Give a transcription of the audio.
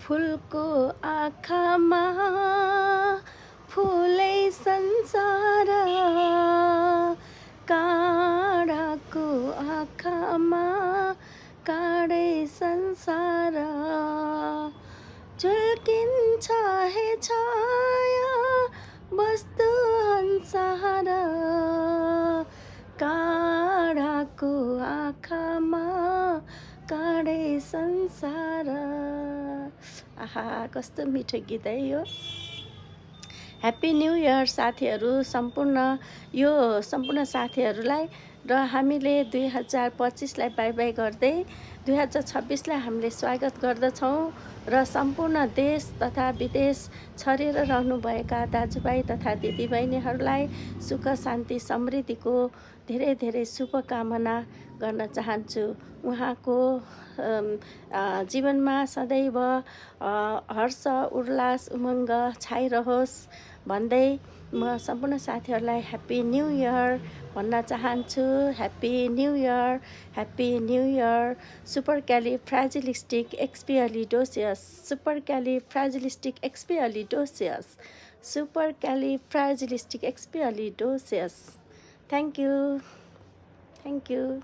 फुलको आँखामा फुलै संसार, काँडाको आँखामा काँडै संसार। झुल्किन्छ हे छाया वस्तु अनुसार, काँडाको आँखामा काँडै संसार। आहा, कस्तो मिठो गीत है यो। ह्याप्पी न्यू इयर साथीहरू, सम्पूर्ण साथीहरूलाई। र हामीले 2025लाई बाई बाई गर्दै 2026लाई हामीले स्वागत गर्दछौँ। र सम्पूर्ण देश तथा विदेश छरेर रहनुभएका दाजुभाइ तथा दिदीबहिनीहरूलाई सुख शान्ति समृद्धिको धेरै धेरै शुभकामना गर्न चाहन्छु। उहाँको जीवनमा सदैव हर्ष उल्लास उमङ्ग छाइरहोस् भन्दै म सम्पूर्ण साथीहरूलाई ह्याप्पी न्यू इयर भन्न चाहन्छु। Happy new year, happy new year. Supercalifragilisticexpialidocious, supercalifragilisticexpialidocious, supercalifragilisticexpialidocious. Thank you.